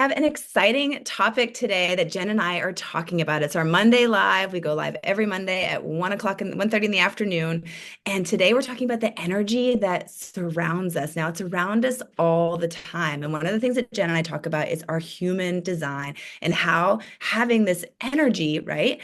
Have an exciting topic today that Jen and I are talking about. It's our Monday live. We go live every Monday at 1 o'clock and 1:30 in the afternoon. And today we're talking about the energy that surrounds us. Now it's around us all the time. And one of the things that Jen and I talk about is our human design and how having this energy, right,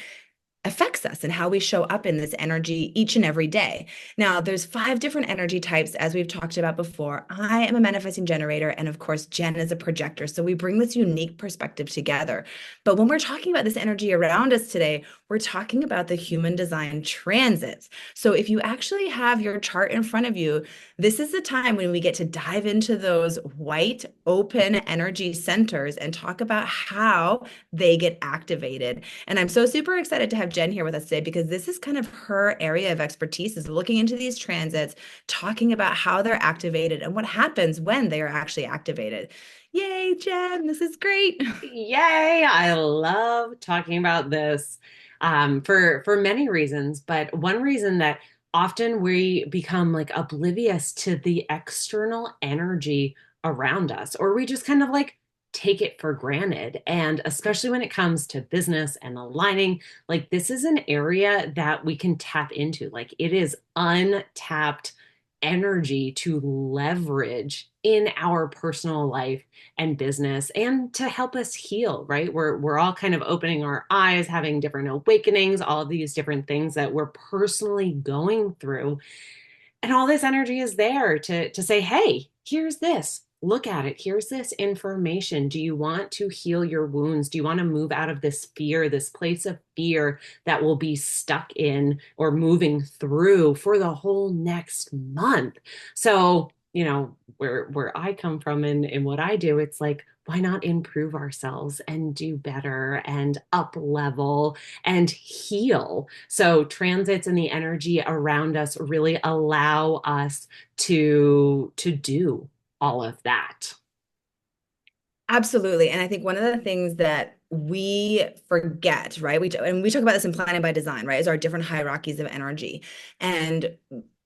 affects us and how we show up in this energy each and every day. Now, there's 5 different energy types, as we've talked about before. I am a manifesting generator, and of course, Jen is a projector. So we bring this unique perspective together. But when we're talking about this energy around us today, we're talking about the human design transits. So if you actually have your chart in front of you, this is the time when we get to dive into those white, open energy centers and talk about how they get activated. And I'm so super excited to have Jen here with us today because this is kind of her area of expertise is looking into these transits, talking about how they're activated and what happens when they are actually activated. Yay, Jen, this is great. Yay! I love talking about this for many reasons, but one reason that often we become like oblivious to the external energy around us, or we just kind of like take it for granted. And especially when it comes to business and aligning, like this is an area that we can tap into. Like it is untapped energy to leverage in our personal life and business and to help us heal, right? We're all kind of opening our eyes, having different awakenings, all of these different things that we're personally going through. And all this energy is there to say, hey, here's this. Look at it. Here's this information. Do you want to heal your wounds? Do you want to move out of this fear, this place of fear that will be stuck in or moving through for the whole next month? So, where I come from and what I do, it's like, why not improve ourselves and do better and up level and heal? So transits and the energy around us really allow us to do all of that. Absolutely. And I think one of the things that we forget, right? And we talk about this in planning by design, right? Is our different hierarchies of energy. And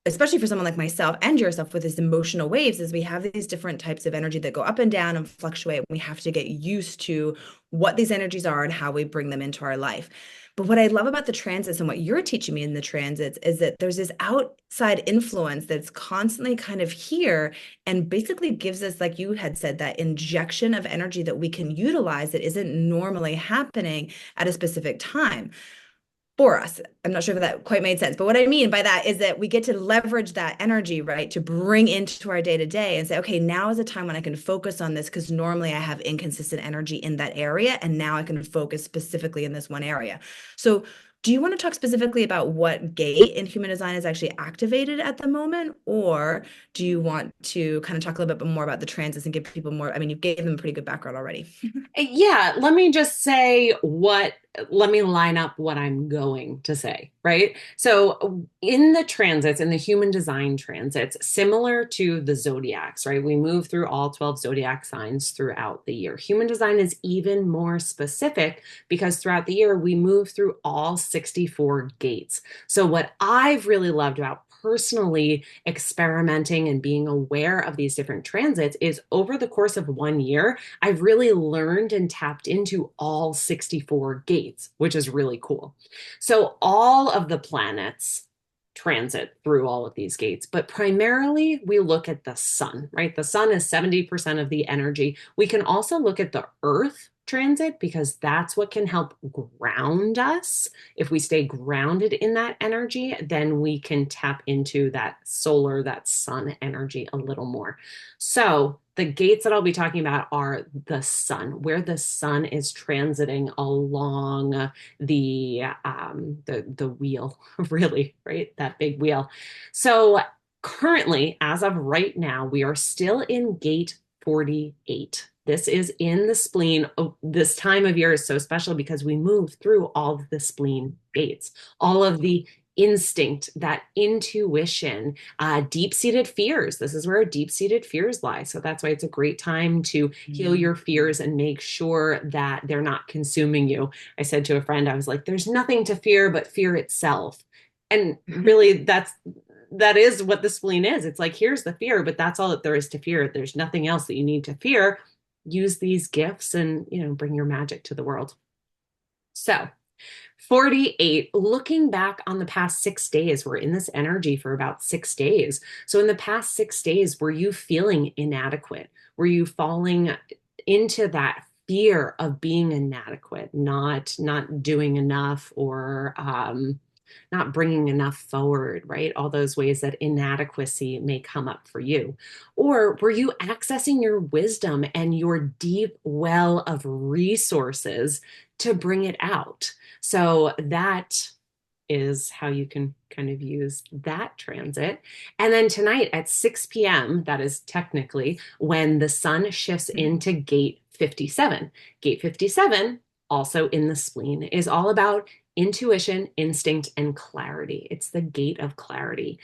especially for someone like myself and yourself with these emotional waves, is we have these different types of energy that go up and down and fluctuate. And we have to get used to what these energies are and how we bring them into our life. But what I love about the transits and what you're teaching me in the transits is that there's this outside influence that's constantly kind of here and basically gives us, like you had said, that injection of energy that we can utilize that isn't normally happening at a specific time for us. I'm not sure if that quite made sense, but what I mean by that is that we get to leverage that energy, right, to bring into our day to day and say, okay, now is a time when I can focus on this because normally I have inconsistent energy in that area, and now I can focus specifically in this one area. So, do you want to talk specifically about what gate in human design is actually activated at the moment, or do you want to kind of talk a little bit more about the transits and give people more? I mean, you gave them a pretty good background already. Yeah, let me just say let me line up what I'm going to say, right? So, in the transits, in the human design transits, similar to the zodiacs, right? We move through all 12 zodiac signs throughout the year. Human design is even more specific because throughout the year, we move through all 64 gates. So, what I've really loved about personally experimenting and being aware of these different transits is over the course of 1 year, I've really learned and tapped into all 64 gates, which is really cool. So all of the planets transit through all of these gates, but primarily we look at the sun, right? The sun is 70% of the energy. We can also look at the earth transit because that's what can help ground us. If we stay grounded in that energy, then we can tap into that solar, that sun energy a little more. So the gates that I'll be talking about are the sun, where the sun is transiting along the wheel, really, right? That big wheel. So currently, as of right now, we are still in gate 48. This is in the spleen. Oh, this time of year is so special because we move through all of the spleen gates, all of the instinct, that intuition, deep-seated fears. This is where deep-seated fears lie. So that's why it's a great time to heal your fears and make sure that they're not consuming you. I said to a friend, I was like, there's nothing to fear but fear itself. And really, that is what the spleen is. It's like, here's the fear, but that's all that there is to fear. There's nothing else that you need to fear. use these gifts and, bring your magic to the world. So, 48, looking back on the past 6 days, we're in this energy for about 6 days. So, in the past 6 days, were you feeling inadequate? Were you falling into that fear of being inadequate, not doing enough, or not bringing enough forward, right? All those ways that inadequacy may come up for you. Or were you accessing your wisdom and your deep well of resources to bring it out? So that is how you can kind of use that transit. And then tonight at 6 p.m., that is technically when the sun shifts into gate 57. Gate 57, also in the spleen, is all about intuition, instinct, and clarity. It's the gate of clarity.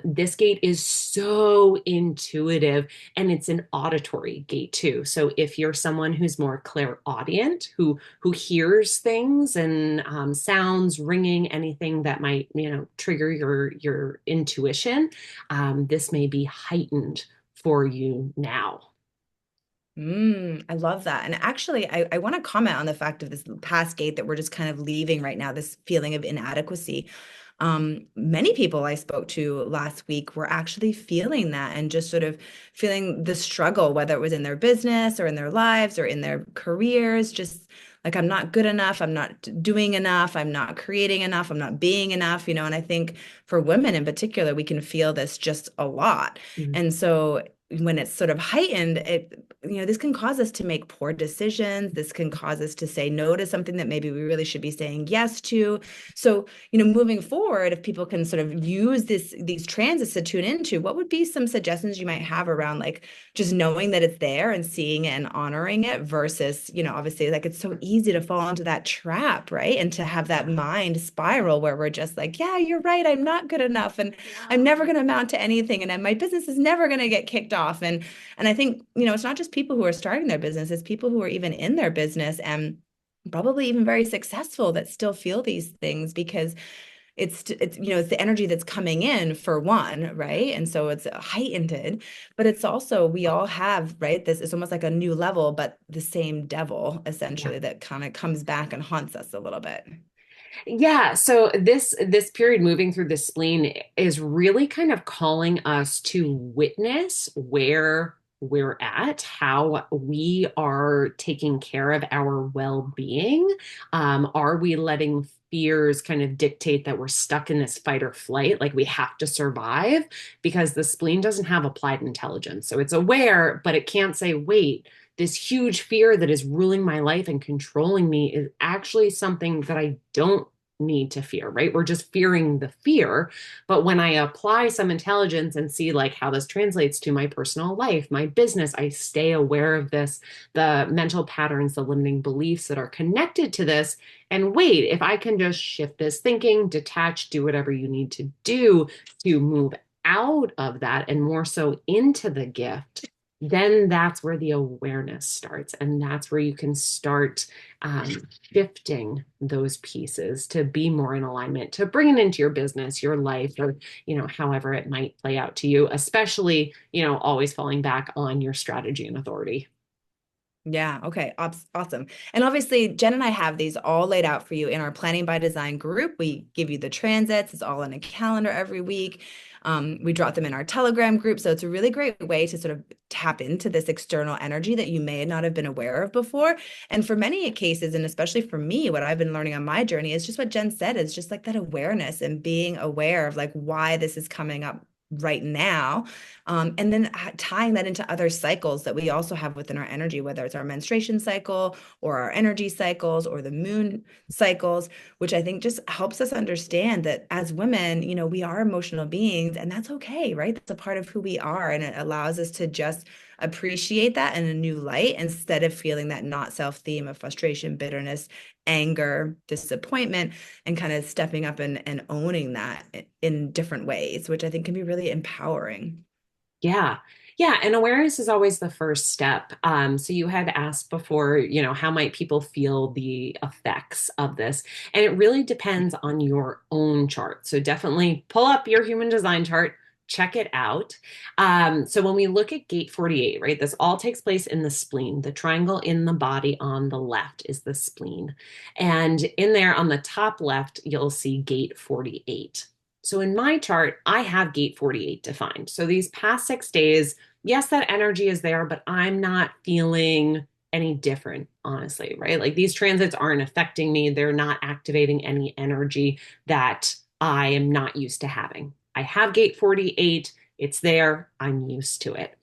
This gate is so intuitive, and it's an auditory gate too. So if you're someone who's more clairaudient, who hears things and sounds, ringing, anything that might trigger your intuition, this may be heightened for you now. I love that. And actually, I want to comment on the fact of this past gate that we're just kind of leaving right now, this feeling of inadequacy. Many people I spoke to last week were actually feeling that and just sort of feeling the struggle, whether it was in their business or in their lives or in their careers, just like, I'm not good enough, I'm not doing enough, I'm not creating enough, I'm not being enough, and I think for women in particular, we can feel this just a lot. Mm. And so when it's sort of heightened, this can cause us to make poor decisions. This can cause us to say no to something that maybe we really should be saying yes to. So, moving forward, if people can sort of use these transits to tune into, what would be some suggestions you might have around like just knowing that it's there and seeing it and honoring it versus, obviously like it's so easy to fall into that trap, right? And to have that mind spiral where we're just like, yeah, you're right, I'm not good enough and I'm never going to amount to anything and my business is never going to get kicked off. And I think, it's not just people who are starting their business, it's people who are even in their business and probably even very successful that still feel these things because it's the energy that's coming in for one, right? And so it's heightened, but it's also we all have, right? This is almost like a new level, but the same devil Yeah. essentially that kind of comes back and haunts us a little bit. Yeah, so this period moving through the spleen is really kind of calling us to witness where we're at, how we are taking care of our well-being. Are we letting fears kind of dictate that we're stuck in this fight or flight, like we have to survive? Because the spleen doesn't have applied intelligence. So it's aware, but it can't say, wait, this huge fear that is ruling my life and controlling me is actually something that I don't need to fear, right? We're just fearing the fear. But when I apply some intelligence and see like how this translates to my personal life, my business, I stay aware of this, the mental patterns, the limiting beliefs that are connected to this. And wait, if I can just shift this thinking, detach, do whatever you need to do to move out of that and more so into the gift, then that's where the awareness starts. And that's where you can start shifting those pieces to be more in alignment, to bring it into your business, your life, or, however it might play out to you, especially, always falling back on your strategy and authority. Yeah. Okay. Awesome. And obviously, Jen and I have these all laid out for you in our Planning by Design group. We give you the transits. It's all in a calendar every week. We drop them in our Telegram group. So it's a really great way to sort of tap into this external energy that you may not have been aware of before. And for many cases, and especially for me, what I've been learning on my journey is just what Jen said, is just like that awareness and being aware of like why this is coming up right now. And then tying that into other cycles that we also have within our energy, whether it's our menstruation cycle or our energy cycles or the moon cycles, which I think just helps us understand that as women, we are emotional beings and that's okay, right? That's a part of who we are. And it allows us to just appreciate that in a new light instead of feeling that not self theme of frustration, bitterness, anger, disappointment, and kind of stepping up and owning that in different ways, which I think can be really empowering. Yeah. Yeah. And awareness is always the first step. So you had asked before, how might people feel the effects of this? And it really depends on your own chart. So definitely pull up your human design chart, check it out. So when we look at gate 48, right, this all takes place in the spleen. The triangle in the body on the left is the spleen. And in there on the top left, you'll see gate 48. So in my chart, I have gate 48 defined. So these past 6 days, yes, that energy is there, but I'm not feeling any different, honestly, right? Like these transits aren't affecting me. They're not activating any energy that I am not used to having. I have gate 48. It's there. I'm used to it.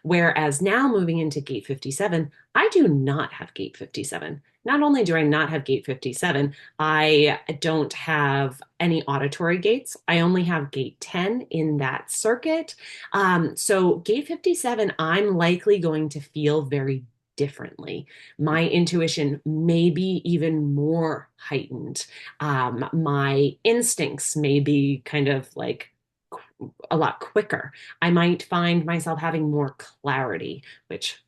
Whereas now moving into gate 57, I do not have gate 57. Not only do I not have gate 57, I don't have any auditory gates. I only have gate 10 in that circuit. So gate 57, I'm likely going to feel very differently. My intuition may be even more heightened. My instincts may be kind of like a lot quicker. I might find myself having more clarity, which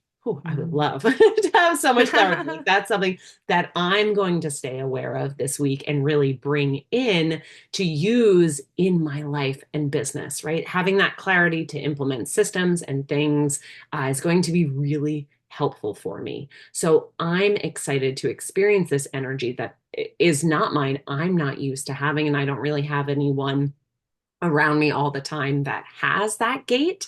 I would Mhm. love to have so much clarity. Like that's something that I'm going to stay aware of this week and really bring in to use in my life and business, right? Having that clarity to implement systems and things is going to be really helpful for me. So I'm excited to experience this energy that is not mine. I'm not used to having, and I don't really have anyone around me all the time that has that gate.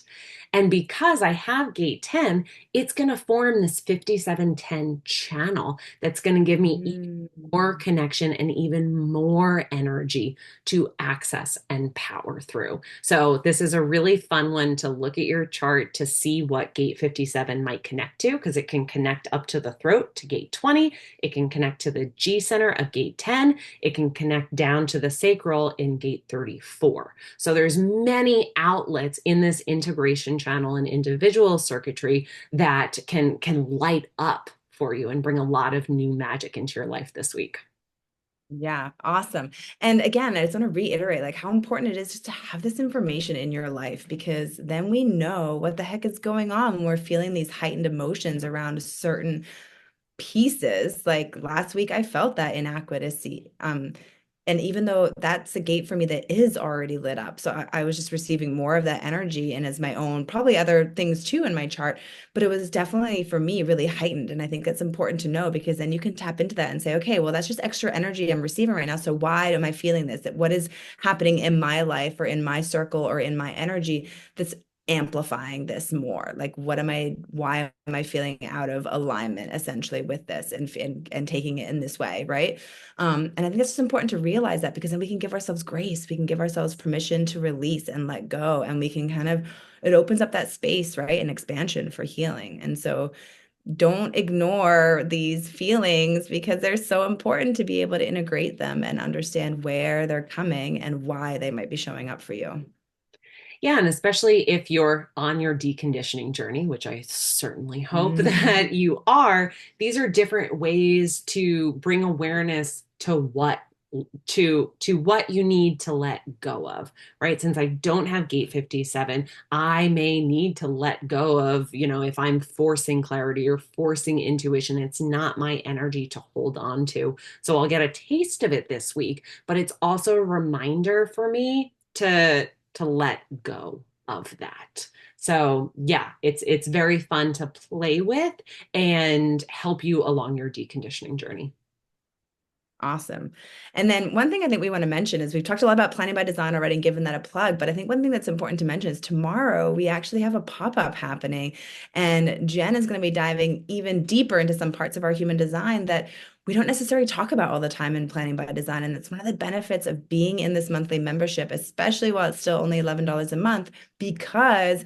And because I have gate 10, it's going to form this 5710 channel that's going to give me even more Mm. connection and even more energy to access and power through. So, this is a really fun one to look at your chart to see what gate 57 might connect to, because it can connect up to the throat to gate 20. It can connect to the G center of gate 10. It can connect down to the sacral in gate 34. So there's many outlets in this integration channel and individual circuitry that can light up for you and bring a lot of new magic into your life this week. Yeah, awesome. And again, I just want to reiterate like how important it is just to have this information in your life because then we know what the heck is going on when we're feeling these heightened emotions around certain pieces. Like last week, I felt that inadequacy. And even though that's a gate for me that is already lit up, so I was just receiving more of that energy and as my own, probably other things too in my chart, but it was definitely for me really heightened. And I think that's important to know because then you can tap into that and say, okay, well, that's just extra energy I'm receiving right now. So why am I feeling this? What is happening in my life or in my circle or in my energy that's amplifying this more? Like, why am I feeling out of alignment essentially with this and taking it in this way, right? And I think it's just important to realize that because then we can give ourselves grace, we can give ourselves permission to release and let go, and we can kind of, it opens up that space, right? And expansion for healing. And so don't ignore these feelings because they're so important to be able to integrate them and understand where they're coming and why they might be showing up for you. Yeah, and especially if you're on your deconditioning journey, which I certainly hope Mm. that you are, these are different ways to bring awareness to what you need to let go of, right? Since I don't have gate 57, I may need to let go of, if I'm forcing clarity or forcing intuition, it's not my energy to hold on to. So I'll get a taste of it this week, but it's also a reminder for me to let go of that. So yeah, it's very fun to play with and help you along your deconditioning journey. Awesome. And then one thing I think we want to mention is we've talked a lot about planning by design already and given that a plug, but I think one thing that's important to mention is tomorrow we actually have a pop-up happening and Jen is going to be diving even deeper into some parts of our human design that we don't necessarily talk about all the time in planning by design. And it's one of the benefits of being in this monthly membership, especially while it's still only $11 a month, because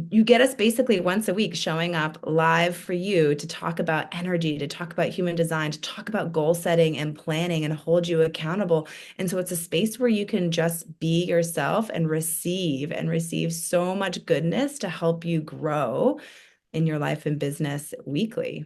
you get us basically once a week showing up live for you to talk about energy, to talk about human design, to talk about goal setting and planning and hold you accountable. And so it's a space where you can just be yourself and receive so much goodness to help you grow in your life and business weekly.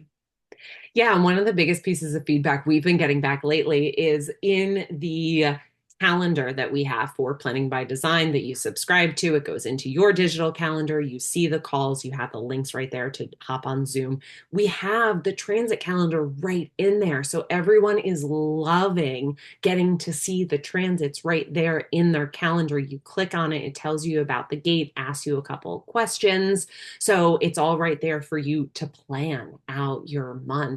Yeah, and one of the biggest pieces of feedback we've been getting back lately is in the calendar that we have for Planning by Design that you subscribe to. It goes into your digital calendar. You see the calls, you have the links right there to hop on Zoom. We have the transit calendar right in there. So everyone is loving getting to see the transits right there in their calendar. You click on it, it tells you about the gate, asks you a couple of questions. So it's all right there for you to plan out your month.